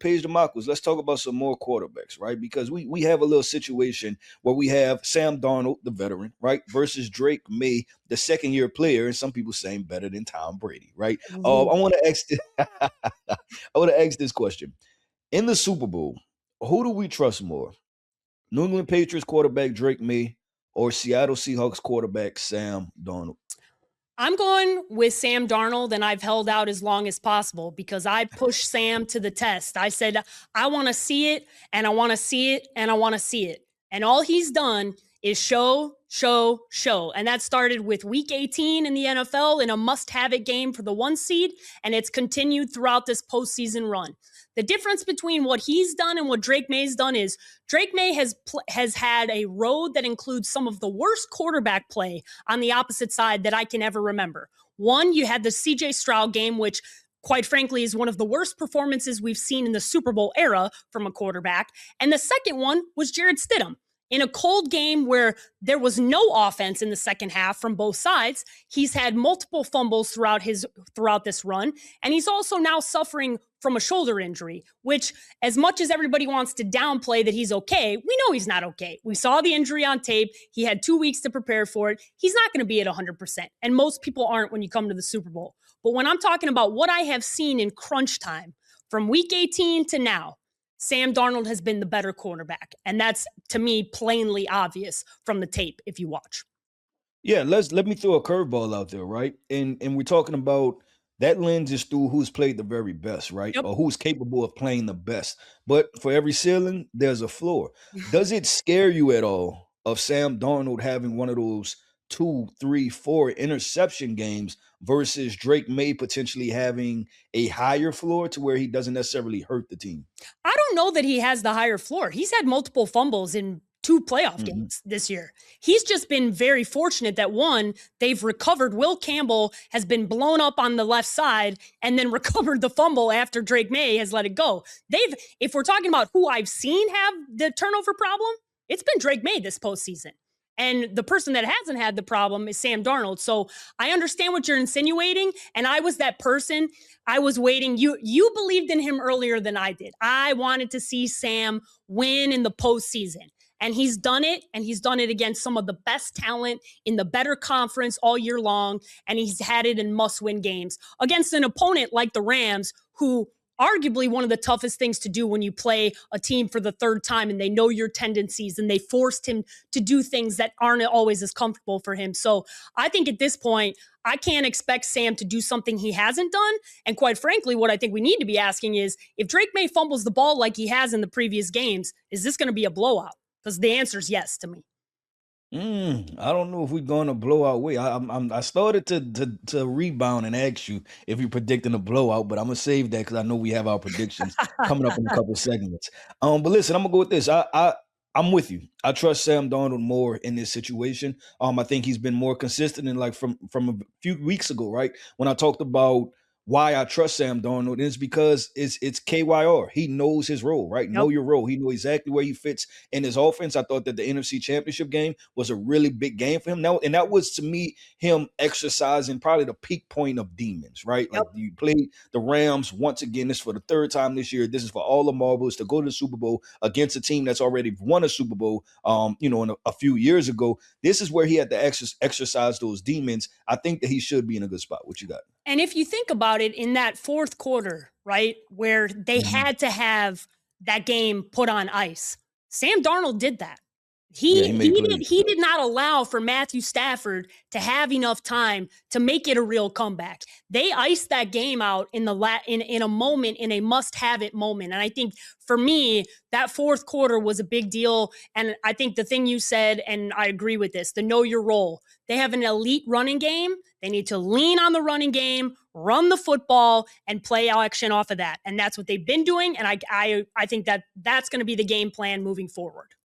Paige Dimakos, let's talk about some more quarterbacks, right? Because we have a little situation where we have Sam Darnold, the veteran, right, versus Drake Maye, the second-year player, and some people saying better than Tom Brady, right? I want to ask I want to ask this question. In the Super Bowl, who do we trust more? New England Patriots quarterback Drake Maye or Seattle Seahawks quarterback Sam Darnold? I'm going with Sam Darnold, and I've held out as long as possible because I pushed Sam to the test. I said, I want to see it, and I want to see it, and I want to see it. And all he's done is show, show, show. And that started with week 18 in the NFL in a must have it game for the 1 seed, and it's continued throughout this postseason run. The difference between what he's done and what Drake Maye's done is Drake Maye has had a road that includes some of the worst quarterback play on the opposite side that I can ever remember. One, you had the CJ Stroud game, which quite frankly is one of the worst performances we've seen in the Super Bowl era from a quarterback. And the second one was Jarrett Stidham. In a cold game where there was no offense in the second half from both sides, he's had multiple fumbles throughout this run, and he's also now suffering from a shoulder injury, which, as much as everybody wants to downplay that he's okay, we know he's not okay. We saw the injury on tape. He had 2 weeks to prepare for it. He's not going to be at 100%, and most people aren't when you come to the Super Bowl. But when I'm talking about what I have seen in crunch time from week 18 to now, Sam Darnold has been the better quarterback. And that's, to me, plainly obvious from the tape if you watch. Yeah, let me throw a curveball out there, right? And we're talking about that lens is through who's played the very best, right? Yep. Or who's capable of playing the best. But for every ceiling, there's a floor. Does it scare you at all of Sam Darnold having one of those 2, 3, 4 interception games versus Drake Maye potentially having a higher floor to where he doesn't necessarily hurt the team? I don't know that he has the higher floor. He's had multiple fumbles in 2 playoff games this year. He's just been very fortunate that, one, they've recovered. Will Campbell has been blown up on the left side and then recovered the fumble after Drake Maye has let it go. If we're talking about who I've seen have the turnover problem, it's been Drake Maye this postseason. And the person that hasn't had the problem is Sam Darnold. So I understand what you're insinuating. And I was that person. I was waiting. You believed in him earlier than I did. I wanted to see Sam win in the postseason. And he's done it. And he's done it against some of the best talent in the better conference all year long. And he's had it in must-win games against an opponent like the Rams, who arguably one of the toughest things to do when you play a team for the third time and they know your tendencies and they forced him to do things that aren't always as comfortable for him. So I think at this point, I can't expect Sam to do something he hasn't done. And quite frankly, what I think we need to be asking is, if Drake Maye fumbles the ball like he has in the previous games, is this going to be a blowout? Because the answer is yes to me. I don't know if we're going to blowout way. I started to rebound and ask you if you're predicting a blowout, but I'm gonna save that because I know we have our predictions coming up in a couple of segments. But listen, I'm gonna go with this. I'm with you. I trust Sam Darnold more in this situation. I think he's been more consistent, and like from a few weeks ago, right, when I talked about why I trust Sam Darnold, is because it's KYR. He knows his role, right? Yep. Know your role. He knows exactly where he fits in his offense. I thought that the NFC Championship game was a really big game for him. Now, and that was, to me, him exercising probably the peak point of demons, right? Yep. Like, you played the Rams once again. This is for the third time this year. This is for all the marbles to go to the Super Bowl against a team that's already won a Super Bowl, in a few years ago. This is where he had to exercise those demons. I think that he should be in a good spot. What you got? And if you think about it, in that fourth quarter, right, where they had to have that game put on ice, Sam Darnold did that. He did not allow for Matthew Stafford to have enough time to make it a real comeback. They iced that game out in a moment, in a must-have-it moment. And I think for me, that fourth quarter was a big deal. And I think the thing you said, and I agree with this, the know your role. They have an elite running game. They need to lean on the running game, run the football, and play action off of that. And that's what they've been doing. And I think that that's going to be the game plan moving forward.